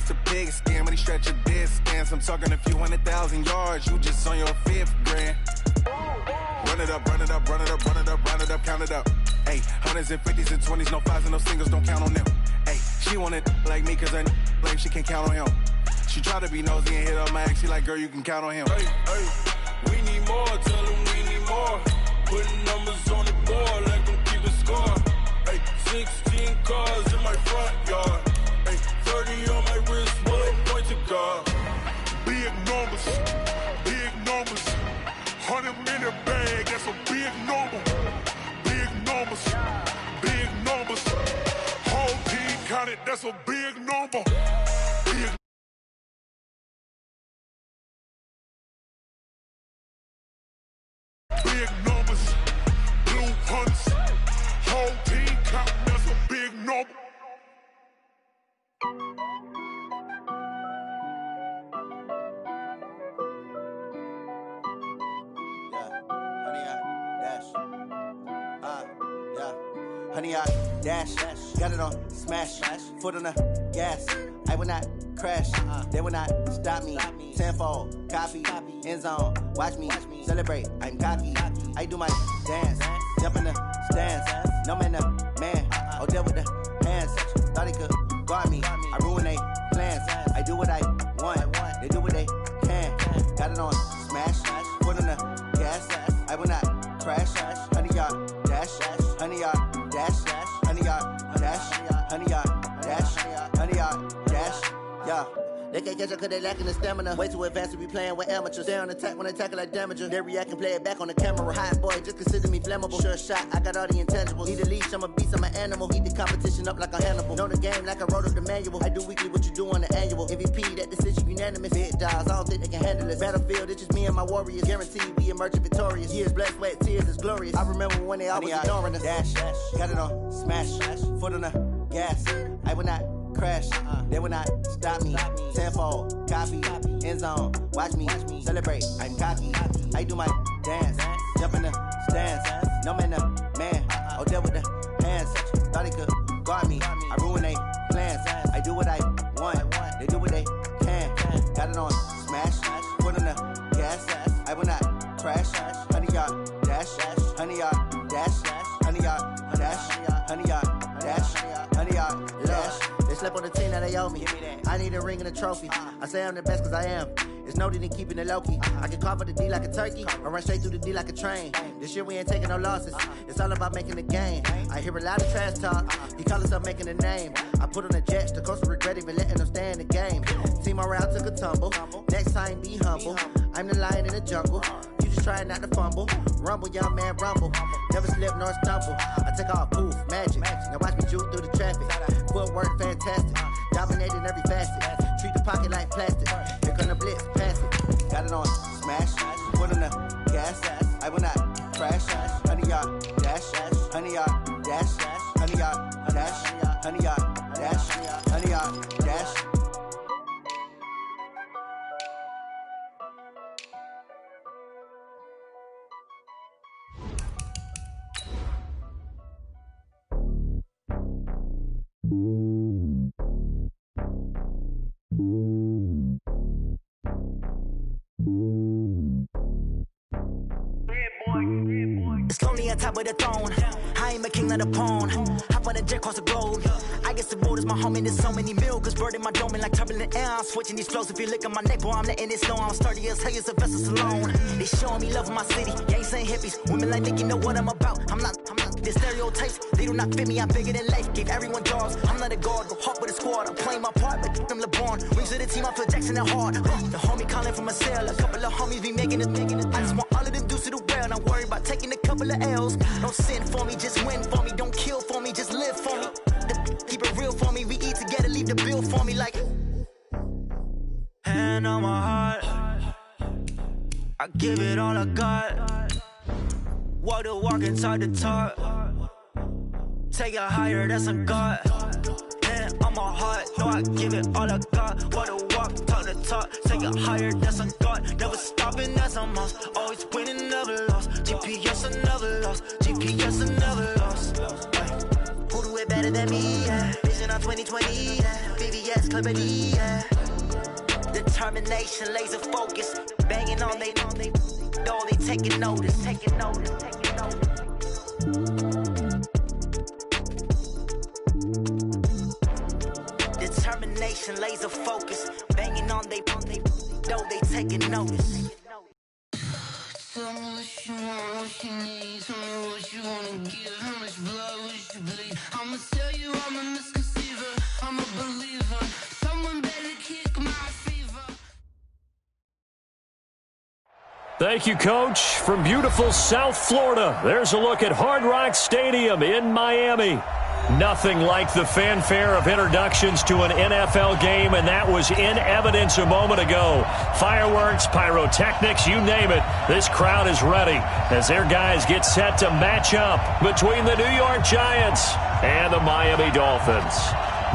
to pig skin when he stretch a distance. I'm talking a few 100,000 yards, you just on your 5th grand. Run it up, run it up, run it up, run it up, run it up, count it up. Hey, hundreds and 50s and 20s, no 5s and no singles, don't count on them. Hey, she want it like me cause her lame, she can't count on him. She try to be nosy and hit up my ex, she like, girl, you can count on him. Hey, hey, we need more, tell them we need more. Putting numbers on the board, let them keep a score. Hey, 16 cars in my front yard. Hey, 30 on my wrist, one point to God. Big numbers, big numbers. 100 in the bag, that's a big number. Big numbers, big numbers. Whole team counted, that's a big number. Big big numbers, blue hunts, whole team count, that's a big number. Honey, I dash, got it on smash, foot on the gas. I will not crash, they will not stop me. Tenfold, copy, end zone, watch me celebrate. I'm cocky, I do my dance, jump in the stands. No man, the man, oh deal with the hands. Thought he could guard me, I ruin they plans. I do what I want, they do what they can. Got it on smash, foot on the gas. I will not crash, honey, y'all dash, honey, y'all dash, honey, y'all dash, honey, y'all dash, honey, y'all dash, yeah. They can't catch up cause they lacking the stamina. Way too advanced to be playing with amateurs. Stay on attack when I tackle like damager. They react and play it back on the camera. Hot boy, just consider me flammable. Sure shot, I got all the intangibles. Need a leash, I'm a beast, I'm an animal. Heat the competition up like a Hannibal. Know the game like I wrote up the manual. I do weekly what you do on the annual. MVP, that decision unanimous. Big dogs, I don't think they can handle this. Battlefield, it's just me and my warriors. Guaranteed we emerging victorious. Years, blood, sweat, tears, it's glorious. I remember when they always ignoring us. Dash, got it on smash, foot on the gas. I will not crash, they will not stop me. Tenfold, copy, end zone, watch me celebrate. I'm cocky, I do my dance, jump in the stands. No man, the man, oh deal with the hands. Thought he could guard me, I ruin they plans. I do what I want, they do what they can. Got it on smash, foot on the gas. I will not crash, honey, y'all dash, honey, y'all dash, honey, y'all dash, honey, y'all dash, honey, y'all dash. They slept on the team that they owe me. I need a ring and a trophy. I say I'm the best cause I am. It's no need in keeping it low-key. I can carve up the D like a turkey or run straight through the D like a train. This year we ain't taking no losses. It's all about making the game. I hear a lot of trash talk. He call himself making a name. I put on the jets. The coach will regret even letting them stay in the game. Team around took a tumble. Next time be humble. I'm the lion in the jungle. You just trying not to fumble. Rumble, young man, rumble. Never slip nor stumble. I take off, poof, magic. Now watch me juke through the traffic. Footwork fantastic. Dominating every facet. Treat the pocket like plastic. Here come the blitz, pass it. Got it on smash. Foot on the gas. I will not crash. Honey, y'all dash. Honey, y'all dash. Honey, y'all dash. Honey, y'all dash. Honey, y'all dash. It's lonely on top of the throne. I ain't a king of the pawn. Hop on a jet across the globe. I guess the road is my home and there's so many milkers burning my dome like turbulent air. I'm switching these flows. If you look at my neck, boy, I'm letting it slow. I'm sturdy as hell, it's a vessel alone. They showing me love in my city. Gang saying hippies. Women like Nicky know what I'm about. I'm not. The stereotypes, they do not fit me. I'm bigger than life. Gave everyone jobs. I'm not a guard. Go hard with a squad. I'm playing my part, but I'm LeBron. Wings of the team, I feel Jackson and hard. The homie calling from a cell. A couple of homies be making it. I just want all of them dudes to the well. Not worry about taking a couple of L's. Don't sin for me, just win for me. Don't kill for me, just live for me. Keep it real for me. We eat together, leave the bill for me like. Hand on my heart, I give it all I got. Walk the walk and talk the talk. Take it higher, that's a God. Hand on my heart, no, I give it all I got. Walk the walk, talk the talk. Take it higher, that's a God. Never stopping, that's a must. Always winning, never lost. GPS, I never lost. GPS, I never lost. Who do it back? better than me, yeah. Vision on 2020, yeah. VVS, clarity, yeah. Determination, laser focus. Banging on they door, they taking notice. Determination, laser focus. Banging on they door, they taking notice. Tell me what you want, what you need. Tell me what you wanna give. How much blood would you bleed? I'ma tell you I'm a misconceiver. I'm a believer. Someone better kick my fever. Thank you, Coach. From beautiful South Florida, there's a look at Hard Rock Stadium in Miami. Nothing like the fanfare of introductions to an NFL game, and that was in evidence a moment ago. Fireworks, pyrotechnics, you name it. This crowd is ready as their guys get set to match up between the New York Giants and the Miami Dolphins.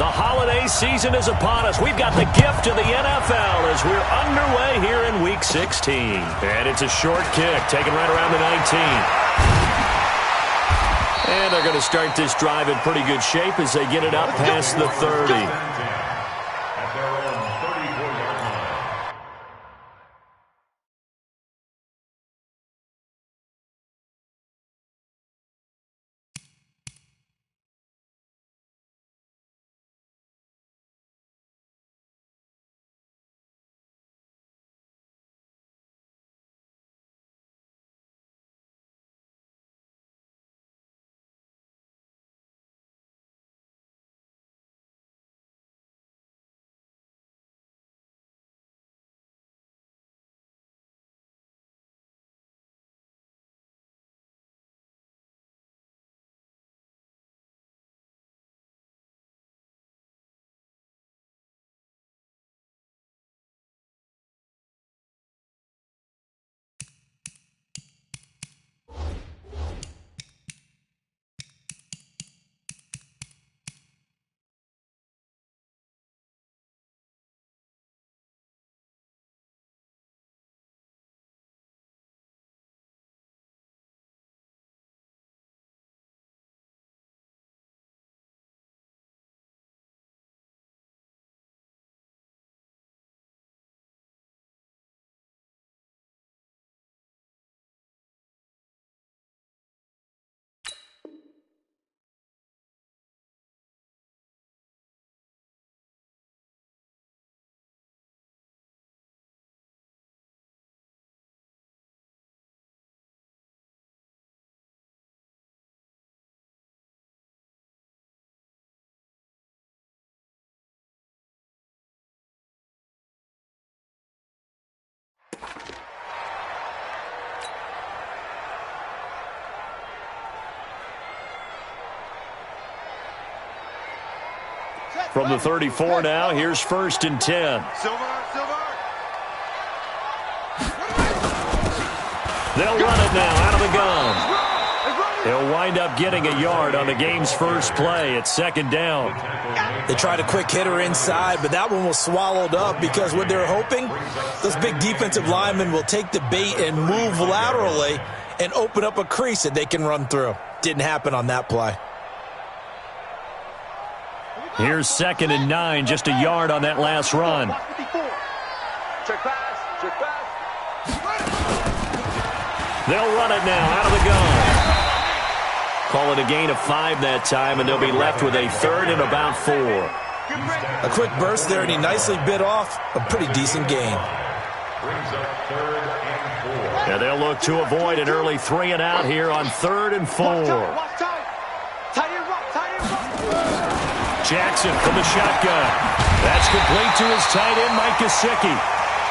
The holiday season is upon us. We've got the gift of the NFL as we're underway here in Week 16. And it's a short kick, taken right around the 19. And they're going to start this drive in pretty good shape as they get it up past the 30. At their own 34-yard line. From the 34 now, here's 1st and 10. They'll run it now out of the gun. He'll wind up getting a yard on the game's first play at 2nd down. They tried a quick hitter inside, but that one was swallowed up because what they're hoping, those big defensive linemen will take the bait and move laterally and open up a crease that they can run through. Didn't happen on that play. Here's 2nd and 9, just a yard on that last run. They'll run it now out of the gun. Call it a gain of 5 that time, and they'll be left with a 3rd and about 4. A quick burst there, and he nicely bit off a pretty decent gain. And they'll look to avoid an early 3 and out here on 3rd and 4. Jackson from the shotgun. That's complete to his tight end, Mike Gesicki.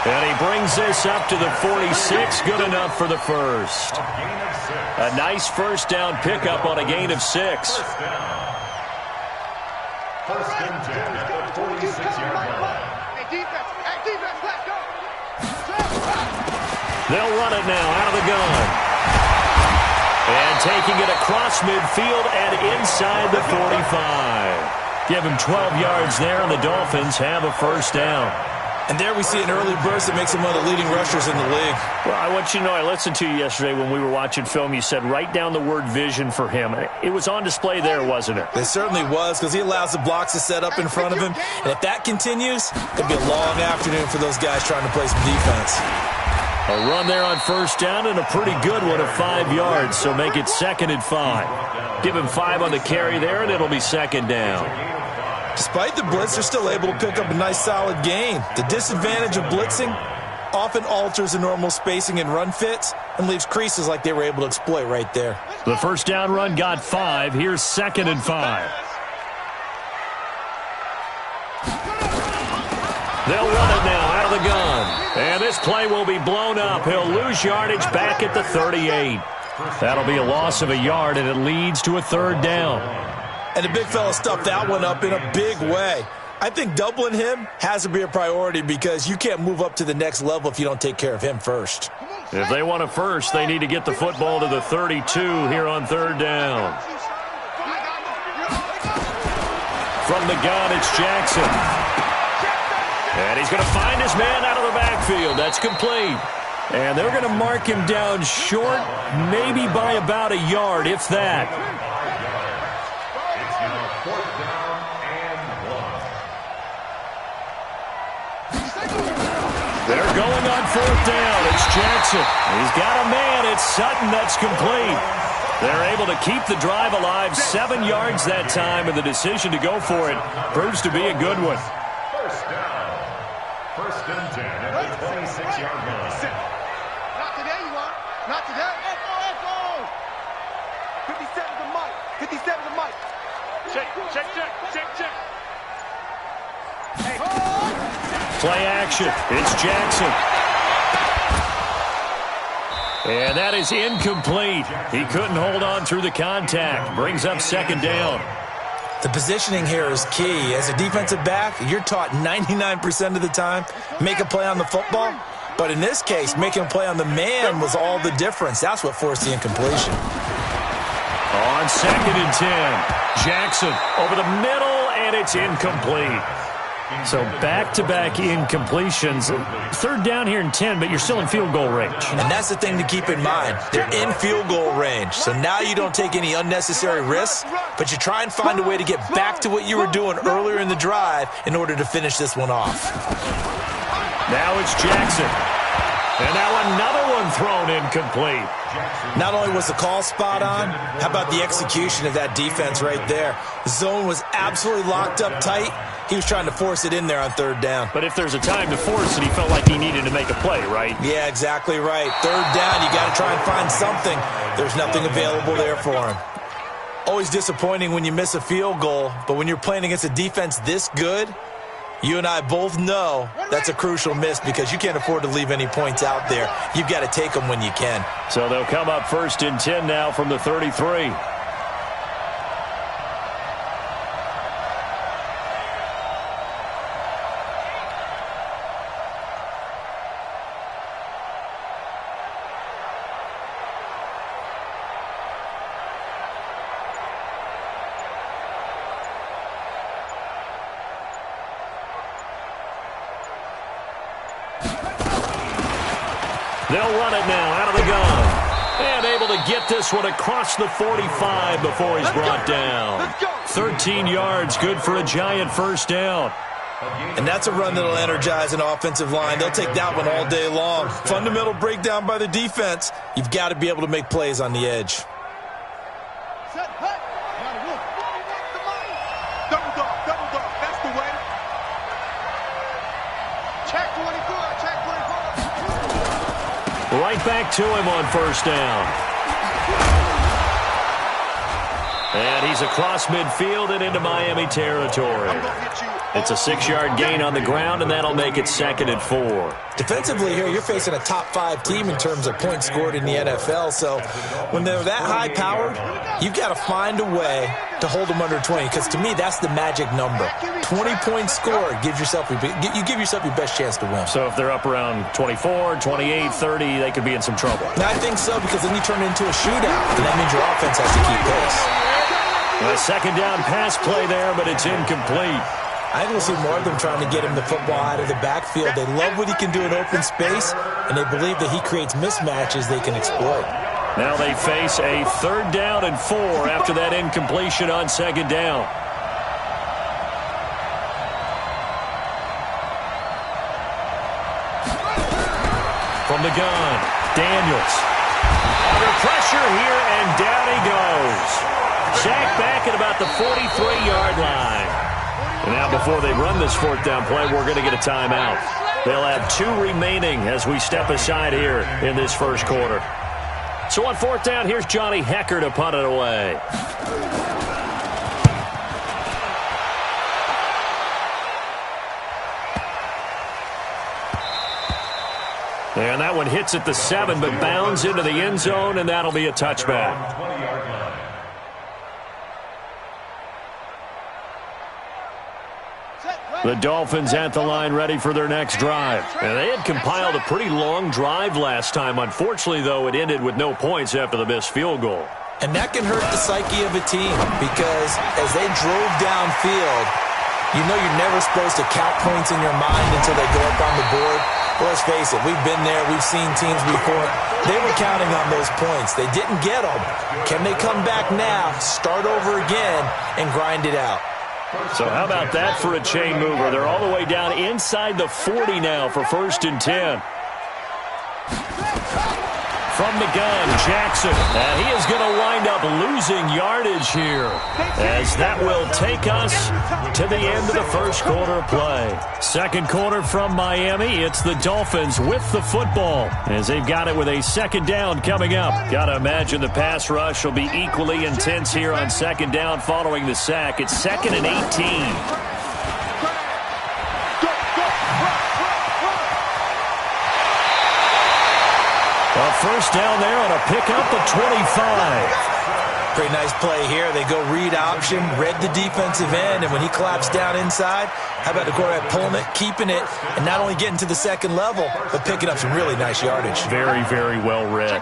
And he brings this up to the 46. Good enough for the first. A nice first down pickup on a gain of 6. First and 10 at the 46-yard line. They'll run it now out of the gun. And taking it across midfield and inside the 45. Give him 12 yards there, and the Dolphins have a first down. And there we see an early burst that makes him one of the leading rushers in the league. Well, I want you to know, I listened to you yesterday when we were watching film. You said write down the word vision for him. It was on display there, wasn't it? It certainly was, because he allows the blocks to set up in front of him. And if that continues, it'll be a long afternoon for those guys trying to play some defense. A run there on first down and a pretty good one of 5 yards, so make it 2nd and 5. Give him 5 on the carry there, and it'll be 2nd down. Despite the blitz, they're still able to pick up a nice solid gain. The disadvantage of blitzing often alters the normal spacing and run fits and leaves creases like they were able to exploit right there. The first down run got 5. Here's 2nd and 5. They'll run it now out of the gun. And this play will be blown up. He'll lose yardage back at the 38. That'll be a loss of a yard, and it leads to a 3rd down. And the big fella stuffed that one up in a big way. I think doubling him has to be a priority because you can't move up to the next level if you don't take care of him first. If they want a first, they need to get the football to the 32 here on 3rd down. From the gun, it's Jackson. And he's going to find his man out of the backfield. That's complete. And they're going to mark him down short, maybe by about a yard, if that. They're going on 4th down. It's Jackson. He's got a man. It's Sutton. That's complete. They're able to keep the drive alive. 7 yards that time, and the decision to go for it proves to be a good one. First down. 1st and 10 at the 26-yard line. Not today, you are. Not today. Echo. 57 to Mike. 57 to Mike. Check. Hey. Play action. It's Jackson. And that is incomplete. He couldn't hold on through the contact. Brings up 2nd down. The positioning here is key. As a defensive back, you're taught 99% of the time, make a play on the football. But in this case, making a play on the man was all the difference. That's what forced the incompletion. On 2nd and 10, Jackson over the middle, and it's incomplete. So back-to-back incompletions. 3rd down here in 10, but you're still in field goal range. And that's the thing to keep in mind. They're in field goal range. So now you don't take any unnecessary risks, but you try and find a way to get back to what you were doing earlier in the drive in order to finish this one off. Now it's Jackson. And now another one thrown incomplete. Not only was the call spot on, how about the execution of that defense right there? The zone was absolutely locked up tight. He was trying to force it in there on 3rd down. But if there's a time to force it, he felt like he needed to make a play, right? Yeah, exactly right. 3rd down, you got to try and find something. There's nothing available there for him. Always disappointing when you miss a field goal, but when you're playing against a defense this good, you and I both know that's a crucial miss because you can't afford to leave any points out there. You've got to take them when you can. So they'll come up 1st and 10 now from the 33. They'll run it now out of the gun. And able to get this one across the 45 before he's brought down. 13 yards, good for a giant 1st down. And that's a run that'll energize an offensive line. They'll take that one all day long. Fundamental breakdown by the defense. You've got to be able to make plays on the edge. Double dog. That's the way. Check 24. Right back to him on 1st down. And he's across midfield and into Miami territory. It's a 6-yard gain on the ground, and that'll make it 2nd and 4. Defensively here, you're facing a top-5 team in terms of points scored in the NFL. So when they're that high-powered, you've got to find a way to hold them under 20. Because to me, that's the magic number. 20 points scored, you give yourself your best chance to win. So if they're up around 24, 28, 30, they could be in some trouble. And I think so, because then you turn it into a shootout, and that means your offense has to keep pace. A 2nd down pass play there, but it's incomplete. I think we'll see more of them trying to get him the football out of the backfield. They love what he can do in open space, and they believe that he creates mismatches they can exploit. Now they face a 3rd down and 4 after that incompletion on 2nd down. From the gun, Daniels. Under pressure here, and down he goes. Sacked back at about the 43-yard line. And now before they run this 4th down play, we're going to get a timeout. They'll have 2 remaining as we step aside here in this first quarter. So on 4th down, here's Johnny Hecker to punt it away. And that one hits at the 7, but bounds into the end zone, and that'll be a touchback. The Dolphins at the line ready for their next drive. And they had compiled a pretty long drive last time. Unfortunately, though, it ended with no points after the missed field goal. And that can hurt the psyche of a team because as they drove downfield, you know you're never supposed to count points in your mind until they go up on the board. Well, let's face it, we've been there. We've seen teams before. They were counting on those points. They didn't get them. Can they come back now, start over again, and grind it out? So how about that for a chain mover? They're all the way down inside the 40 now for 1st and 10. From the gun, Jackson. And he is going to wind up losing yardage here, as that will take us to the end of the first quarter of play. Second quarter from Miami. It's the Dolphins with the football, as they've got it with a 2nd down coming up. Got to imagine the pass rush will be equally intense here on 2nd down following the sack. It's 2nd and 18. A 1st down there on a pickup of 25. Pretty nice play here. They go read option, read the defensive end, and when he collapsed down inside, how about the quarterback pulling it, keeping it, and not only getting to the 2nd level, but picking up some really nice yardage. Very, very well read.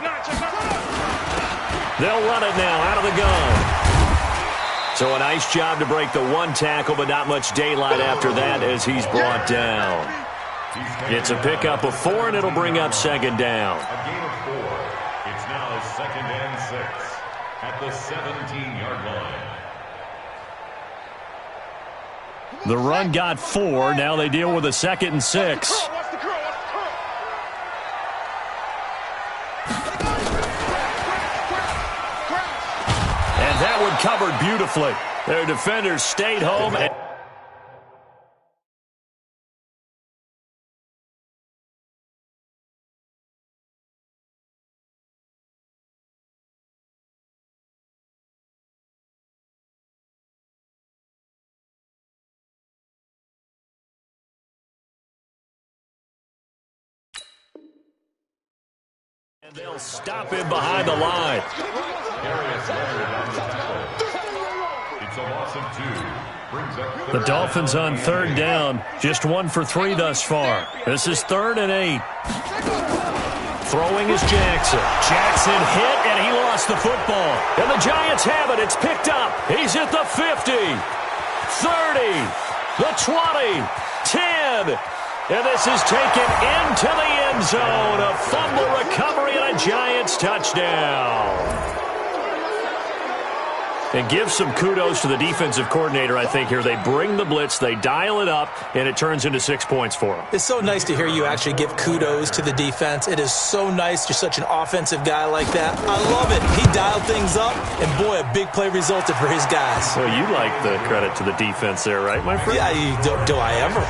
They'll run it now out of the gun. So a nice job to break the 1 tackle, but not much daylight after that as he's brought down. It's a pickup of 4, and it'll bring up 2nd down. A gain of 4. It's now 2nd and 6 at the 17-yard line. The run got 4. Now they deal with a 2nd and 6. And that one covered beautifully. Their defenders stayed home. And they'll stop him behind the line. It's a loss of 2. Brings up The Dolphins on 3rd down. Just 1 for 3 thus far. This is 3rd and 8. Throwing is Jackson. Jackson hit, and he lost the football. And the Giants have it. It's picked up. He's at the 50, 30, the 20, 10. And this is taken into the end zone. A fumble recovery and a Giants touchdown. And give some kudos to the defensive coordinator, I think, here. They bring the blitz, they dial it up, and it turns into 6 points for them. It's so nice to hear you actually give kudos to the defense. It is so nice. You're such an offensive guy like that. I love it. He dialed things up, and boy, a big play resulted for his guys. Well, you like the credit to the defense there, right, my friend? Yeah, do I ever?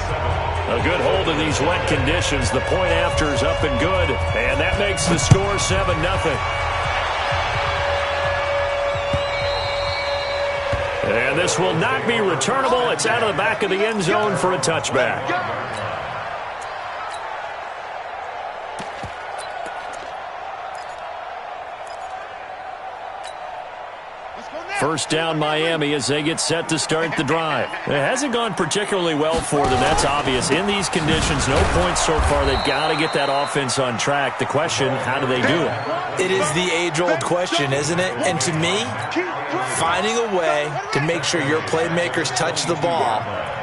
A good hold in these wet conditions. The point after is up and good, and that makes the score 7-0. And this will not be returnable. It's out of the back of the end zone for a touchback. First down Miami as they get set to start the drive. It hasn't gone particularly well for them. That's obvious. In these conditions, no points so far. They've got to get that offense on track. The question, how do they do it? It is the age-old question, isn't it? And to me, finding a way to make sure your playmakers touch the ball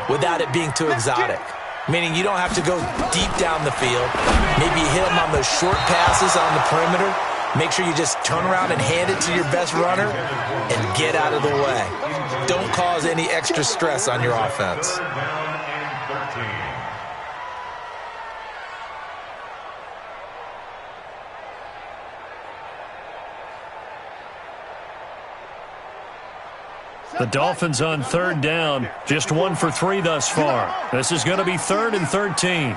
without it being too exotic. Meaning you don't have to go deep down the field. Maybe you hit them on those short passes on the perimeter. Make sure you just turn around and hand it to your best runner and get out of the way. Don't cause any extra stress on your offense. The Dolphins on third down, just 1 for 3 thus far. This is going to be 3rd and 13.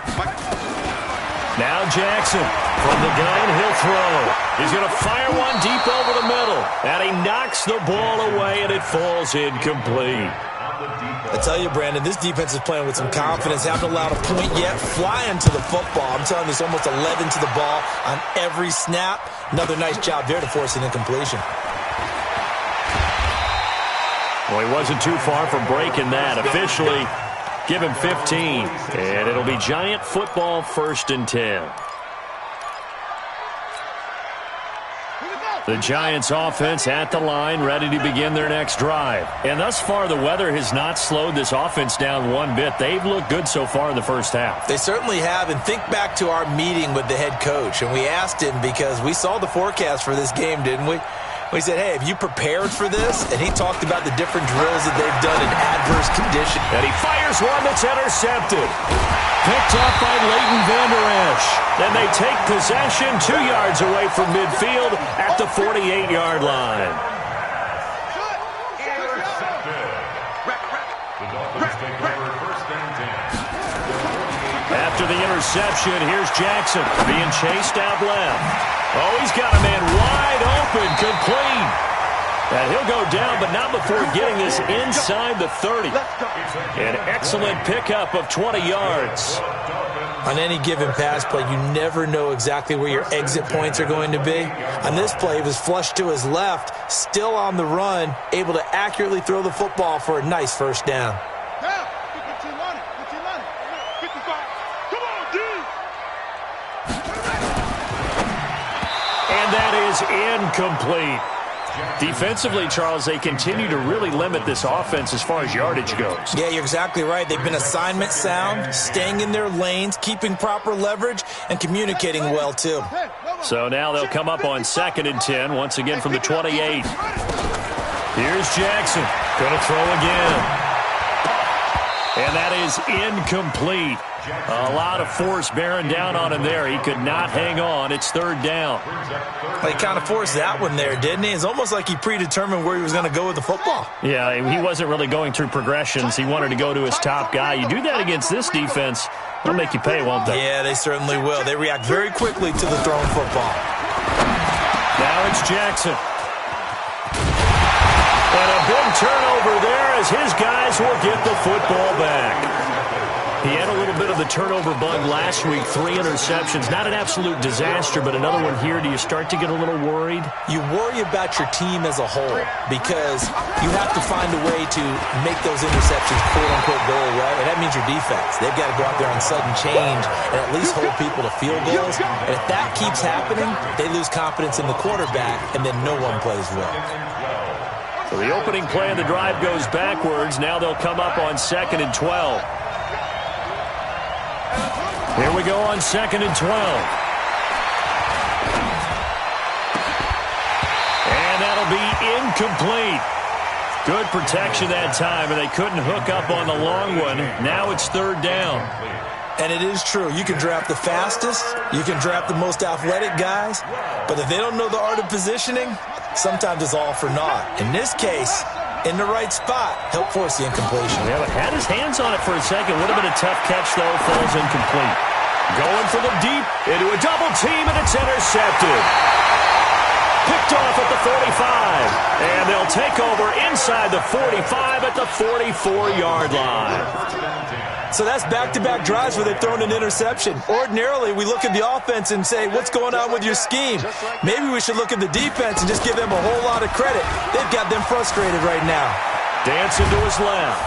Now Jackson from the gun, he'll throw. He's going to fire one deep over the middle, and he knocks the ball away, and it falls incomplete. I tell you, Brandon, this defense is playing with some confidence. Haven't allowed a point yet. Flying to the football. I'm telling you, it's almost 11 to the ball on every snap. Another nice job there to force an incompletion. Well, he wasn't too far from breaking that. Officially, give him 15. And it'll be Giant football, 1st and 10. The Giants offense at the line, ready to begin their next drive. And thus far, the weather has not slowed this offense down one bit. They've looked good so far in the first half. They certainly have. And think back to our meeting with the head coach. And we asked him, because we saw the forecast for this game, didn't we? We said, hey, have you prepared for this? And he talked about the different drills that they've done in adverse conditions. And he fires one that's intercepted. Picked off by Leighton Vander Esch. And they take possession 2 yards away from midfield at the 48-yard line. After the interception, here's Jackson being chased out left. Oh, he's got a man wide open, complete. And he'll go down, but not before getting this inside the 30. An excellent pickup of 20 yards. On any given pass play, you never know exactly where your exit points are going to be. On this play, he was flushed to his left, still on the run, able to accurately throw the football for a nice 1st down. And that is incomplete. Defensively, Charles, they continue to really limit this offense as far as yardage goes. Yeah, you're exactly right. They've been assignment sound, staying in their lanes, keeping proper leverage, and communicating well, too. So now they'll come up on 2nd and 10, once again from the 28. Here's Jackson. Going to throw again. And that is incomplete. A lot of force bearing down on him there. He could not hang on. It's 3rd down. Well, he kind of forced that one there, didn't he? It's almost like he predetermined where he was going to go with the football. Yeah, he wasn't really going through progressions. He wanted to go to his top guy. You do that against this defense, they'll make you pay, won't they? Yeah, they certainly will. They react very quickly to the thrown football. Now it's Jackson. And a big turnover there as his guys will get the football back. He had a little bit of the turnover bug last week, 3 interceptions. Not an absolute disaster, but another one here. Do you start to get a little worried? You worry about your team as a whole because you have to find a way to make those interceptions, quote-unquote, go away, and that means your defense. They've got to go out there on sudden change and at least hold people to field goals. And if that keeps happening, they lose confidence in the quarterback, and then no one plays well. So the opening play of the drive goes backwards. Now they'll come up on 2nd and 12. Here we go on 2nd and 12. And that'll be incomplete. Good protection that time, and they couldn't hook up on the long one. Now it's 3rd down. And it is true. You can draft the fastest. You can draft the most athletic guys. But if they don't know the art of positioning, sometimes it's all for naught. In this case, in the right spot, help force the incompletion. Yeah, but had his hands on it for a second. Would have been a tough catch, though. Falls incomplete. Going for the deep into a double team, and it's intercepted. Picked off at the 45. And they'll take over inside the 45 at the 44-yard line. So that's back-to-back drives where they've thrown an interception. Ordinarily, we look at the offense and say, what's going on with your scheme? Maybe we should look at the defense and just give them a whole lot of credit. They've got them frustrated right now. Dancing to his left.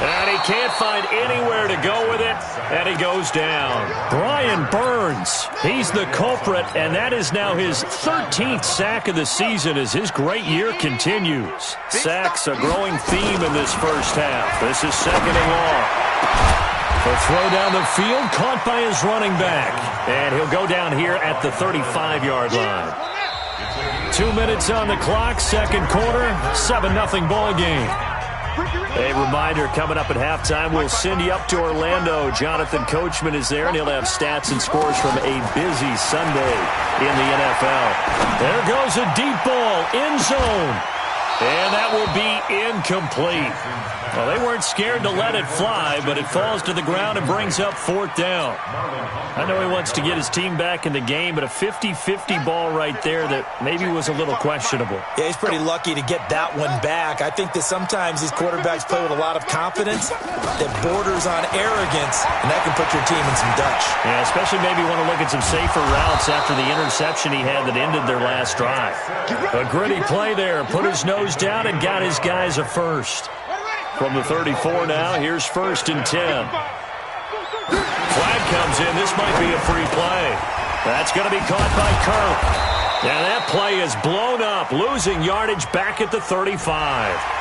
And he can't find anywhere to go with it, and he goes down. Brian Burns, he's the culprit, and that is now his 13th sack of the season as his great year continues. Sacks a growing theme in this first half. This is second and long. The throw down the field, caught by his running back. And he'll go down here at the 35-yard line. 2 minutes on the clock, second quarter, 7-0 ball game. A reminder, coming up at halftime, we'll send you up to Orlando. Jonathan Coachman is there, and he'll have stats and scores from a busy Sunday in the NFL. There goes a deep ball, end zone. And that will be incomplete. Well, they weren't scared to let it fly, but it falls to the ground and brings up fourth down. I know he wants to get his team back in the game, but a 50-50 ball right there that maybe was a little questionable. Yeah, he's pretty lucky to get that one back. I think that sometimes these quarterbacks play with a lot of confidence that borders on arrogance, and that can put your team in some Dutch. Yeah, especially maybe want to look at some safer routes after the interception he had that ended their last drive. A gritty play there, put his nose down and got his guys a first. From the 34 now, here's 1st and 10. Flag comes in. This might be a free play. That's going to be caught by Kirk. And that play is blown up, losing yardage back at the 35.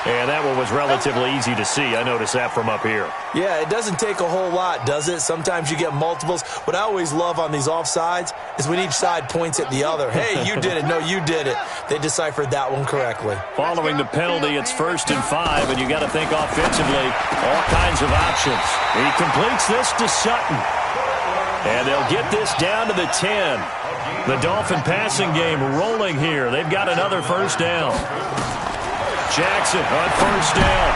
And that one was relatively easy to see. I noticed that from up here. Yeah, it doesn't take a whole lot, does it? Sometimes you get multiples. What I always love on these offsides is when each side points at the other. Hey, you did it. No, you did it. They deciphered that one correctly. Following the penalty, it's 1st and 5, and you got to think offensively, all kinds of options. He completes this to Sutton. And they'll get this down to the 10. The Dolphin passing game rolling here. They've got another first down. Jackson on first down.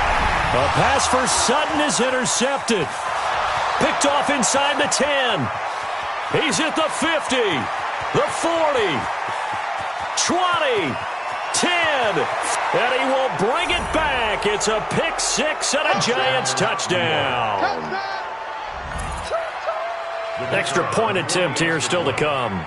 A pass for Sutton is intercepted. Picked off inside the 10. He's at the 50, the 40, 20, 10. And he will bring it back. It's a pick six and a Giants touchdown. Extra point attempt here still to come.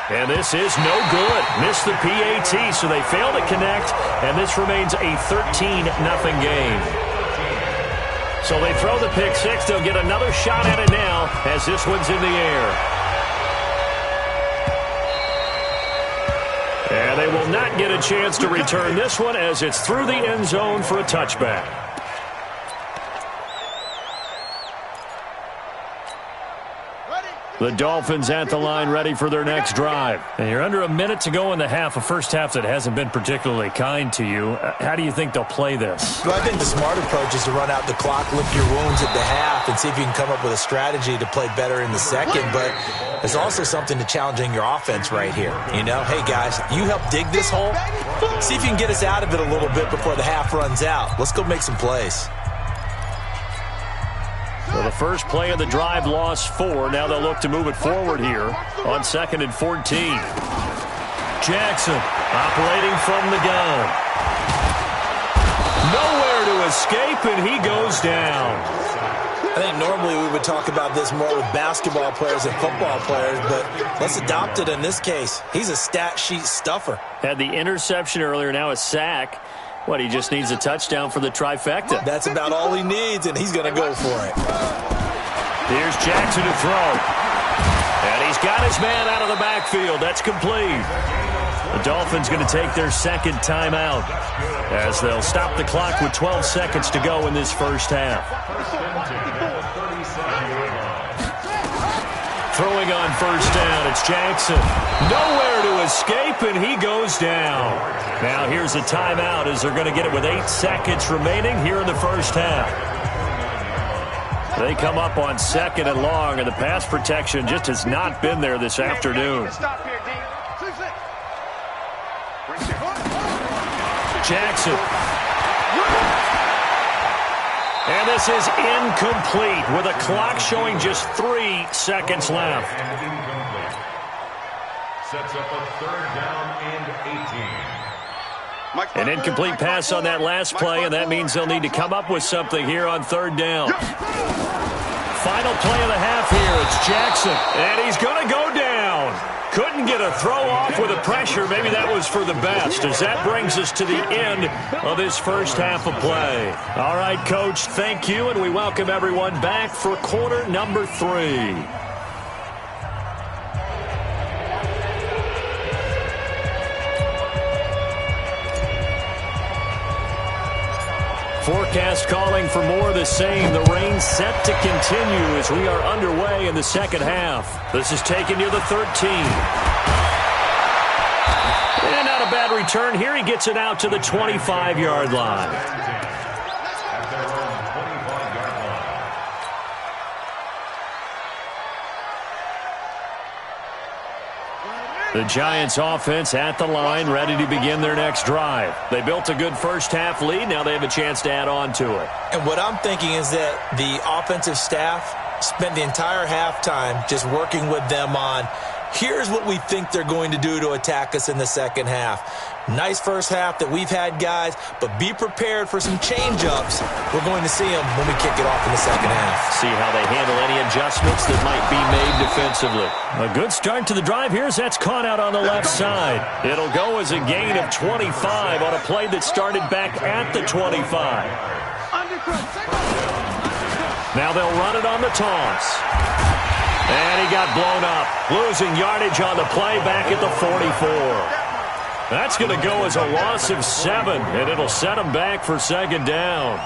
And this is no good. Missed the PAT, so they fail to connect, and this remains a 13-0 game. So they throw the pick six. They'll get another shot at it now as this one's in the air. And they will not get a chance to return this one as it's through the end zone for a touchback. The Dolphins at the line ready for their next drive. And you're under a minute to go in the half, a first half that hasn't been particularly kind to you. How do you think they'll play this? Well, I think the smart approach is to run out the clock, lick your wounds at the half, and see if you can come up with a strategy to play better in the second. But there's also something to challenging your offense right here. You know, hey, guys, you help dig this hole. See if you can get us out of it a little bit before the half runs out. Let's go make some plays. So the first play of the drive lost 4. Now they'll look to move it forward here on 2nd and 14. Jackson operating from the gun. Nowhere to escape, and he goes down. I think normally we would talk about this more with basketball players and football players, but let's adopt it in this case. He's a stat sheet stuffer. Had the interception earlier, now a sack. What, he just needs a touchdown for the trifecta. That's about all he needs, and he's going to go for it. Here's Jackson to throw. And he's got his man out of the backfield. That's complete. The Dolphins going to take their second timeout as they'll stop the clock with 12 seconds to go in this first half. Throwing on first down, it's Jackson. Nowhere to escape, and he goes down. Now here's a timeout as they're going to get it with 8 seconds remaining here in the first half. They come up on 2nd and long, and the pass protection just has not been there this afternoon. Jackson. And this is incomplete with a clock showing just 3 seconds left. Sets up a 3rd down and 18. An incomplete pass on that last play, and that means they'll need to come up with something here on 3rd down. Final play of the half here. It's Jackson, and he's going to go down. Couldn't get a throw off with the pressure. Maybe that was for the best, as that brings us to the end of this first half of play. All right, Coach, thank you, and we welcome everyone back for quarter number 3. Forecast calling for more of the same. The rain set to continue as we are underway in the second half. This is taking you to the 13. And not a bad return here. He gets it out to the 25-yard line. The Giants offense at the line, ready to begin their next drive. They built a good first half lead. Now they have a chance to add on to it. And what I'm thinking is that the offensive staff spent the entire halftime just working with them on, here's what we think they're going to do to attack us in the second half. Nice first half that we've had, guys, but be prepared for some change-ups. We're going to see them when we kick it off in the second half. See how they handle any adjustments that might be made defensively. A good start to the drive here as that's caught out on the left side. It'll go as a gain of 25 on a play that started back at the 25. Now they'll run it on the toss. And he got blown up, losing yardage on the play back at the 44. That's going to go as a loss of 7, and it'll set him back for second down.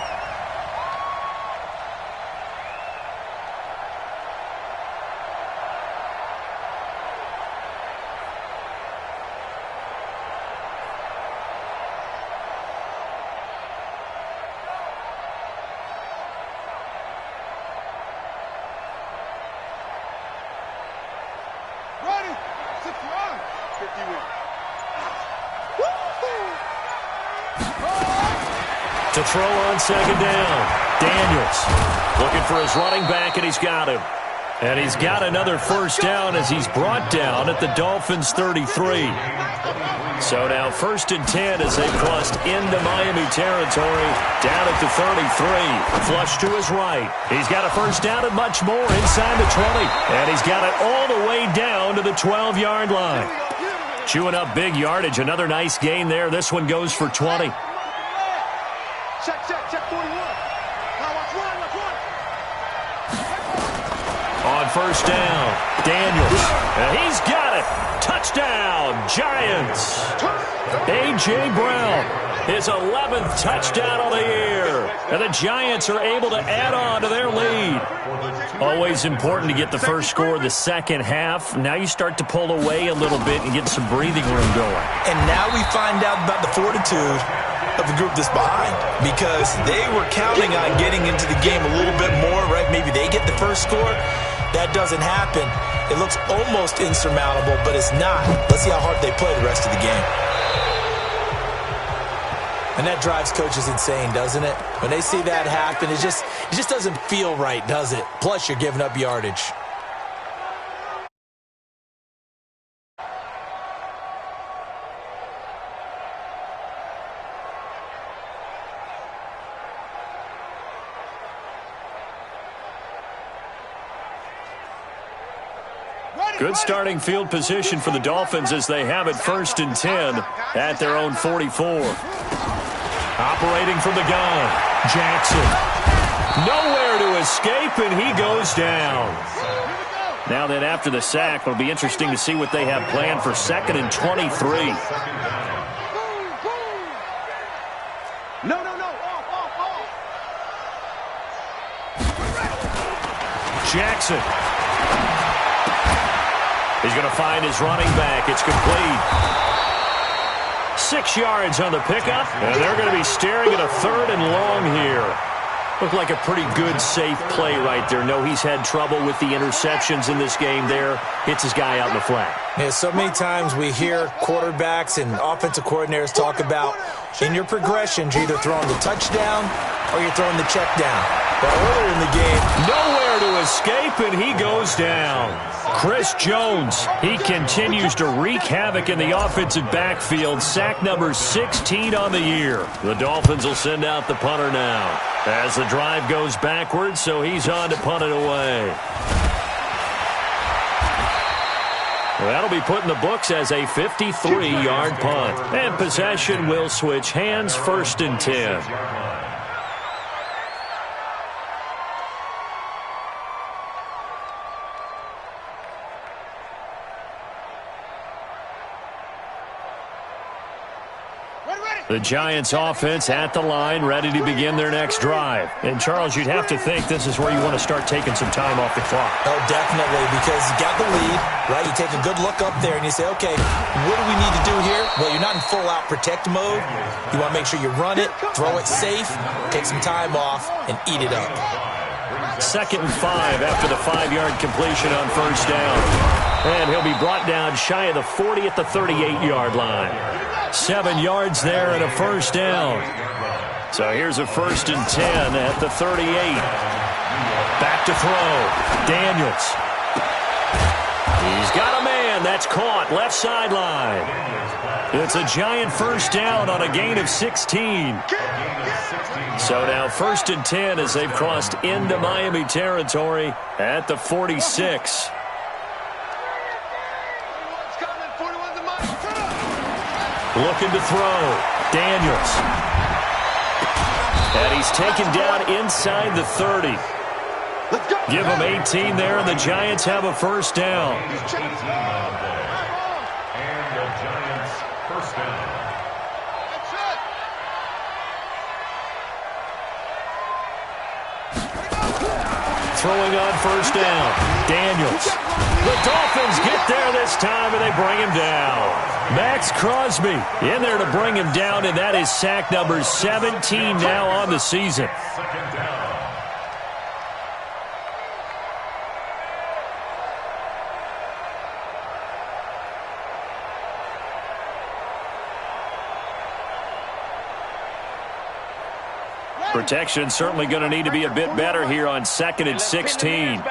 Ready? 61. 51. To throw on second down. Daniels looking for his running back, and he's got him. And he's got another first down as he's brought down at the Dolphins' 33. So now 1st and 10 as they crossed into Miami territory down at the 33. Flush to his right. He's got a first down and much more inside the 20. And he's got it all the way down to the 12-yard line. Chewing up big yardage. Another nice gain there. This one goes for 20. Check 41. Now watch one. On first down, Daniels. And he's got it. Touchdown, Giants. A.J. Brown, his 11th touchdown of the year. And the Giants are able to add on to their lead. Always important to get the first score of the second half. Now you start to pull away a little bit and get some breathing room going. And now we find out about the fortitude of the group that's behind, because they were counting on getting into the game a little bit more, right? Maybe they get the first score. That doesn't happen. It looks almost insurmountable, but it's not. Let's see how hard they play the rest of the game. And that drives coaches insane, doesn't it? When they see that happen, it just doesn't feel right, does it? Plus, you're giving up yardage. Good starting field position for the Dolphins as they have it 1st and 10 at their own 44. Operating from the gun, Jackson. Nowhere to escape, and he goes down. Now then, after the sack, it'll be interesting to see what they have planned for 2nd and 23. No. Jackson. He's going to find his running back. It's complete. 6 yards on the pickup, and they're going to be staring at a 3rd and long here. Looked like a pretty good, safe play right there. No, he's had trouble with the interceptions in this game there. Hits his guy out in the flat. Yeah, so many times we hear quarterbacks and offensive coordinators talk about in your progressions, you're either throwing the touchdown or you're throwing the check down. But earlier in the game, nowhere to escape, and he goes down. Chris Jones, he continues to wreak havoc in the offensive backfield. Sack number 16 on the year. The Dolphins will send out the punter now as the drive goes backwards, so he's on to punt it away. That'll be put in the books as a 53-yard punt. And possession will switch hands, 1st and 10. The Giants offense at the line, ready to begin their next drive. And, Charles, you'd have to think this is where you want to start taking some time off the clock. Oh, definitely, because you got the lead, right? You take a good look up there and you say, okay, what do we need to do here? Well, you're not in full-out protect mode. You want to make sure you run it, throw it safe, take some time off, and eat it up. 2nd and 5 after the 5-yard completion on 1st down. And he'll be brought down shy of the 40 at the 38-yard line. 7 yards there and a 1st down. So here's a 1st and 10 at the 38. Back to throw. Daniels. He's got a man. That's caught. Left sideline. It's a Giant 1st down on a gain of 16. So now 1st and 10 as they've crossed into Miami territory at the 46. Looking to throw. Daniels. And he's taken down inside the 30. Give him 18 there, and the Giants have a 1st down. And the Giants 1st down. Throwing on 1st down. Daniels. The Dolphins get there this time, and they bring him down. Max Crosby in there to bring him down, and that is sack number 17 now on the season. 2nd down. Protection certainly going to need to be a bit better here on 2nd and 16.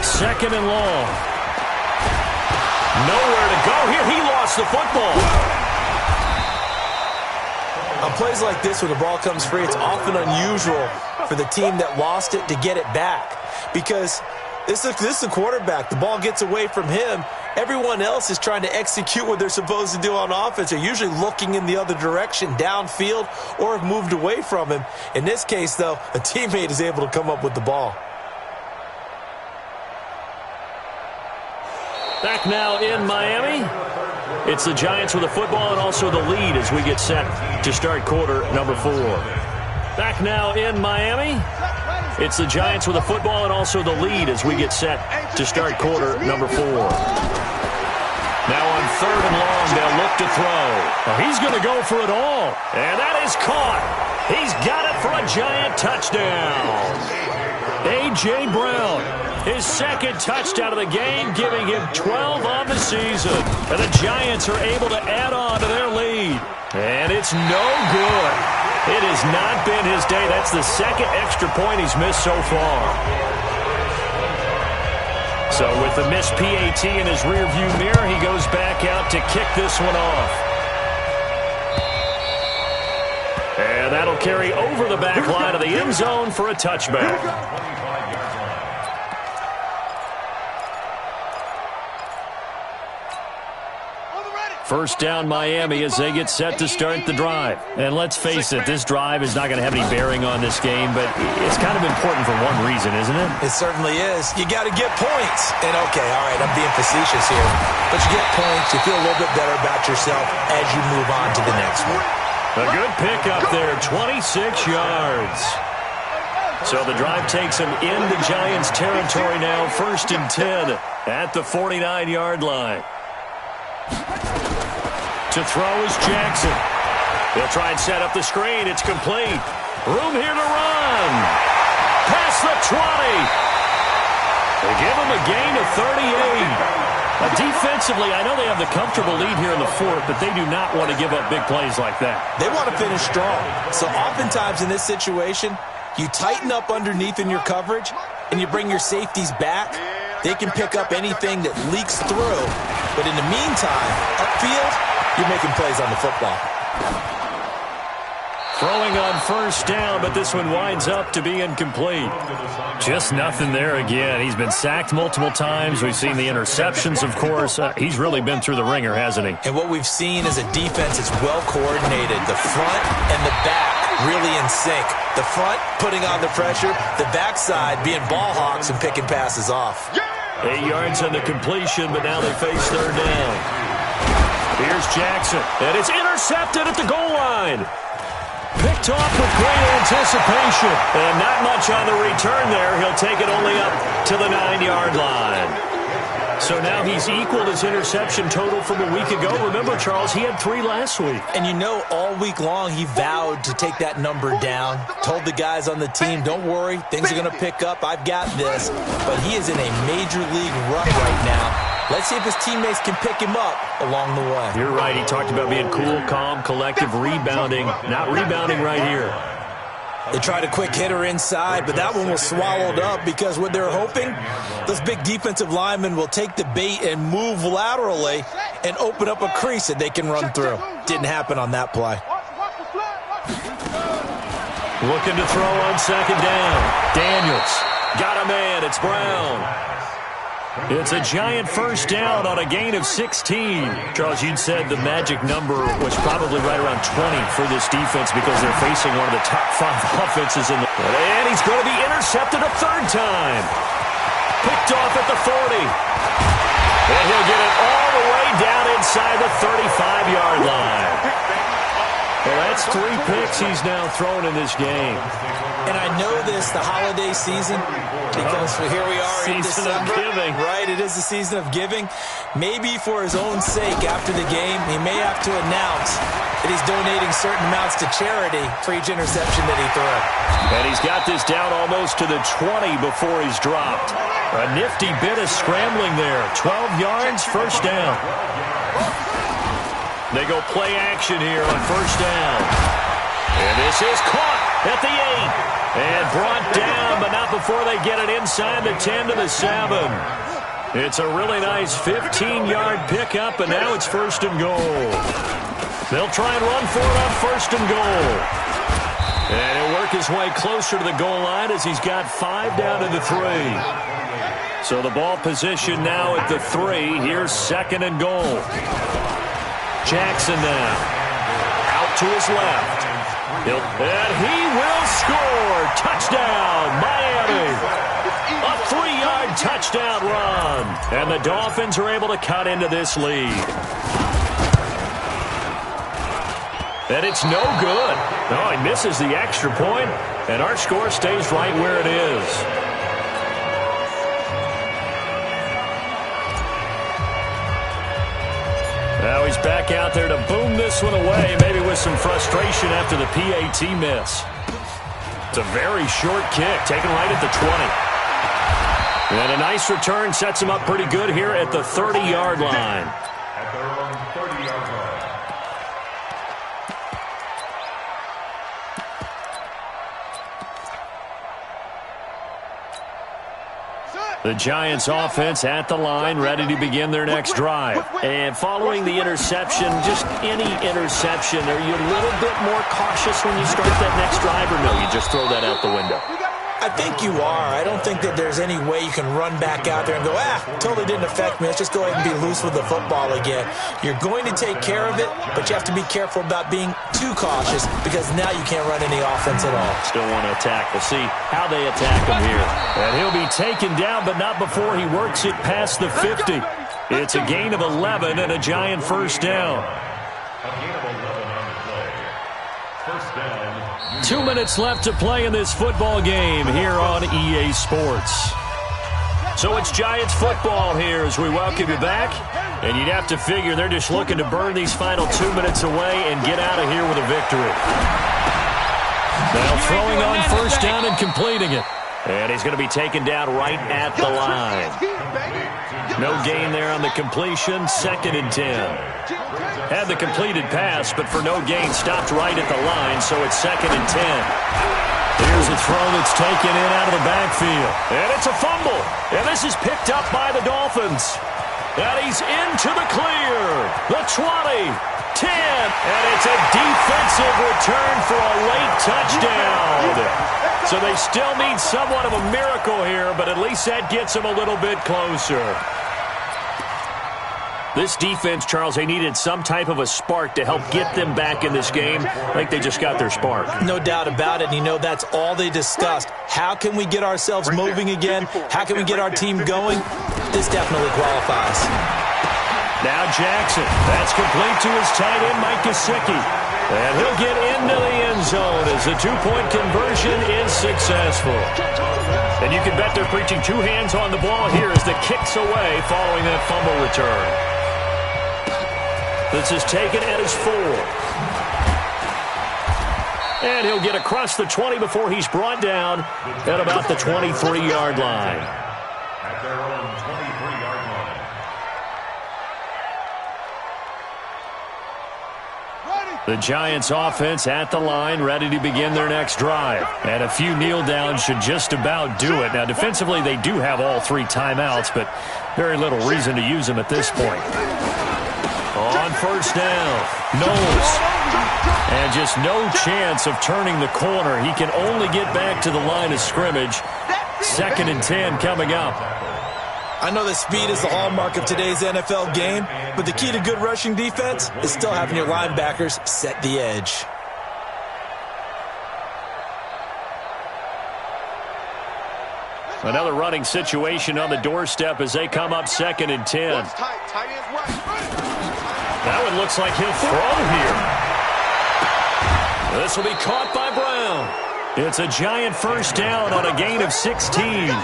2nd and long. Nowhere to go here. He lost the football. On plays like this, when the ball comes free, it's often unusual for the team that lost it to get it back. Because this is the quarterback. The ball gets away from him. Everyone else is trying to execute what they're supposed to do on offense. They're usually looking in the other direction, downfield, or have moved away from him. In this case, though, a teammate is able to come up with the ball. Back now in Miami. It's the Giants with the football and also the lead as we get set to start quarter number 4. Back now in Miami. It's the Giants with the football and also the lead as we get set to start quarter number 4. Now on 3rd and long, they'll look to throw. Well, he's going to go for it all. And that is caught. He's got it for a Giant touchdown. A.J. Brown, his 2nd touchdown of the game, giving him 12 on the season. And the Giants are able to add on to their lead. And it's no good. It has not been his day. That's the 2nd extra point he's missed so far. So with the missed PAT in his rearview mirror, he goes back out to kick this one off. And that'll carry over the back line of the end zone for a touchback. First down Miami as they get set to start the drive. And let's face it, this drive is not going to have any bearing on this game, but it's kind of important for one reason, isn't it? It certainly is. You got to get points. And okay, all right, I'm being facetious here. But you get points, you feel a little bit better about yourself as you move on to the next one. A good pickup there, 26 yards. So the drive takes him into Giants territory now, 1st and 10 at the 49-yard line. To throw is Jackson. He'll try and set up the screen. It's complete. Room here to run. Past the 20. They give him a gain of 38. Defensively, I know they have the comfortable lead here in the 4th, but they do not want to give up big plays like that. They want to finish strong. So oftentimes in this situation, you tighten up underneath in your coverage, and you bring your safeties back. They can pick up anything that leaks through. But in the meantime, upfield, you're making plays on the football. Throwing on first down, but this one winds up to be incomplete. Just nothing there again. He's been sacked multiple times. We've seen the interceptions, of course. He's really been through the ringer, hasn't he? And what we've seen is a defense that's well coordinated. The front and the back really in sync. The front putting on the pressure, the backside being ball hawks and picking passes off. 8 yards on the completion, but now they face third down. Here's Jackson, and it's intercepted at the goal line. Picked off with great anticipation, and not much on the return there. He'll take it only up to the 9-yard line. So now he's equaled his interception total from a week ago. Remember, Charles, he had 3 last week. And you know, all week long he vowed to take that number down. Told the guys on the team, don't worry, things are going to pick up. I've got this. But he is in a major league rut right now. Let's see if his teammates can pick him up along the way. You're right. He talked about being cool, calm, collective, rebounding. Not rebounding right here. They tried a quick hitter inside, but that one was swallowed up because what they're hoping, those big defensive linemen will take the bait and move laterally and open up a crease that they can run through. Didn't happen on that play. Looking to throw on second down. Daniels got a man. It's Brown. It's a giant first down on a gain of 16. Charles, you'd said the magic number was probably right around 20 for this defense because they're facing one of the top 5 offenses in the... And he's going to be intercepted a third time. Picked off at the 40. And he'll get it all the way down inside the 35-yard line. Well, that's 3 picks he's now thrown in this game. And I know this, the holiday season, because here we are in December. Season of giving. Right, it is the season of giving. Maybe for his own sake after the game, he may have to announce that he's donating certain amounts to charity for each interception that he threw. And he's got this down almost to the 20 before he's dropped. A nifty bit of scrambling there. 12 yards, first down. They go play action here on first down. And this is caught at the 8. And brought down, but not before they get it inside the 10 to the 7. It's a really nice 15-yard pickup, and now it's first and goal. They'll try and run for it on first and goal. And he'll work his way closer to the goal line as he's got 5 down to the 3. So the ball position now at the 3. Here's second and goal. Jackson now. Out to his left. And he will score. Touchdown, Miami. A 3-yard touchdown run. And the Dolphins are able to cut into this lead. And it's no good. No, he misses the extra point, and our score stays right where it is. Now he's back out there to boom this one away, maybe with some frustration after the PAT miss. It's a very short kick, taken right at the 20. And a nice return sets him up pretty good here at the 30-yard line. At their own 30-yard line. The Giants offense at the line, ready to begin their next drive. And following the interception, just any interception, are you a little bit more cautious when you start that next drive, or no, you just throw that out the window? I think you are. I don't think that there's any way you can run back out there and go, totally didn't affect me. Let's just go ahead and be loose with the football again. You're going to take care of it, but you have to be careful about being too cautious because now you can't run any offense at all. Still want to attack. We'll see how they attack him here. And he'll be taken down, but not before he works it past the 50. It's a gain of 11 and a giant first down. A gain of 11 on the play. First down. 2 minutes left to play in this football game here on EA Sports. So it's Giants football here as we welcome you back. And you'd have to figure they're just looking to burn these final 2 minutes away and get out of here with a victory. Now throwing on first down and completing it. And he's going to be taken down right at the line. No gain there on the completion. Second and 10. Had the completed pass, but for no gain, stopped right at the line, so it's second and 10. Here's a throw that's taken in out of the backfield. And it's a fumble. And this is picked up by the Dolphins. And he's into the clear. The 20, 10, and it's a deep defensive return for a late touchdown. So they still need somewhat of a miracle here, but at least that gets them a little bit closer. This defense, Charles, they needed some type of a spark to help get them back in this game. I think they just got their spark. No doubt about it. And you know, that's all they discussed. How can we get ourselves moving again? How can we get our team going? This definitely qualifies. Now Jackson. That's complete to his tight end, Mike Gesicki. And he'll get into the end zone as the two-point conversion is successful. And you can bet they're preaching two hands on the ball here as the kick's away following that fumble return. This is taken at his 4. And he'll get across the 20 before he's brought down at about the 23-yard line. At their own 23-yard line. The Giants offense at the line, ready to begin their next drive. And a few kneel downs should just about do it. Now, defensively, they do have all 3 timeouts, but very little reason to use them at this point. On first down, Knowles. And just no chance of turning the corner. He can only get back to the line of scrimmage. 2nd and 10 coming up. I know that speed is the hallmark of today's NFL game, but the key to good rushing defense is still having your linebackers set the edge. Another running situation on the doorstep as they come up 2nd and 10. That one looks like he'll throw here. This will be caught by Brown. It's a Giant first down on a gain of 16.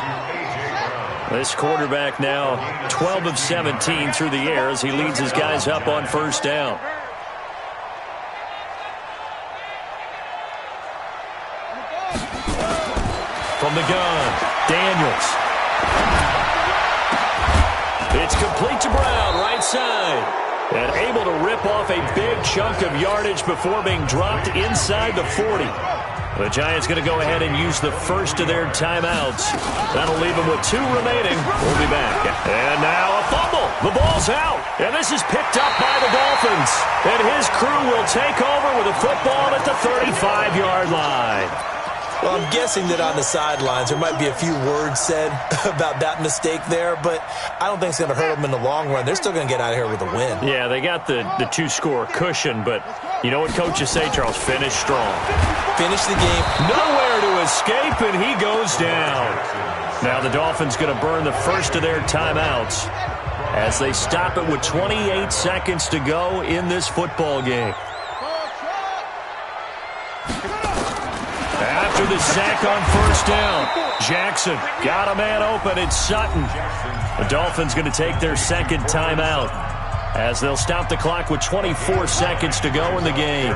This quarterback now 12 of 17 through the air as he leads his guys up on first down. From the gun, Daniels. It's complete to Brown, right side. And able to rip off a big chunk of yardage before being dropped inside the 40. The Giants going to go ahead and use the first of their timeouts. That'll leave them with 2 remaining. We'll be back. And now a fumble. The ball's out. And this is picked up by the Dolphins. And his crew will take over with a football at the 35-yard line. Well, I'm guessing that on the sidelines there might be a few words said about that mistake there, but I don't think it's going to hurt them in the long run. They're still going to get out of here with a win. Yeah, they got the 2-score cushion, but you know what coaches say, Charles? Finish strong. Finish the game. Nowhere to escape, and he goes down. Now the Dolphins going to burn the first of their timeouts as they stop it with 28 seconds to go in this football game. After the sack on first down, Jackson got a man open. It's Sutton. The Dolphins going to take their second timeout as they'll stop the clock with 24 seconds to go in the game.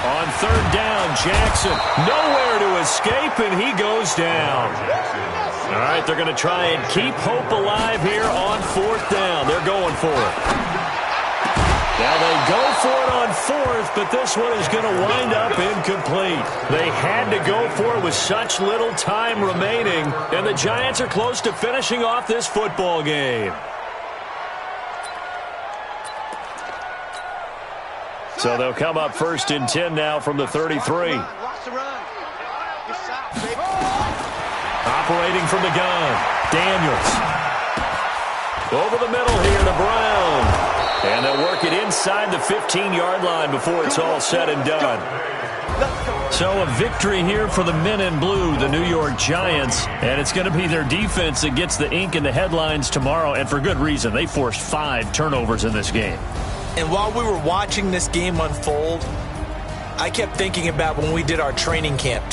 On third down, Jackson nowhere to escape, and he goes down. All right, they're going to try and keep hope alive here on fourth down. They're going for it. Now they go for it on fourth, but this one is going to wind up incomplete. They had to go for it with such little time remaining, and the Giants are close to finishing off this football game. So they'll come up 1st and 10 now from the 33. Operating from the gun, Daniels. Over the middle here to Brown. And they'll work it inside the 15-yard line before it's all said and done. So a victory here for the men in blue, the New York Giants. And it's going to be their defense that gets the ink in the headlines tomorrow. And for good reason. They forced 5 turnovers in this game. And while we were watching this game unfold, I kept thinking about when we did our training camp.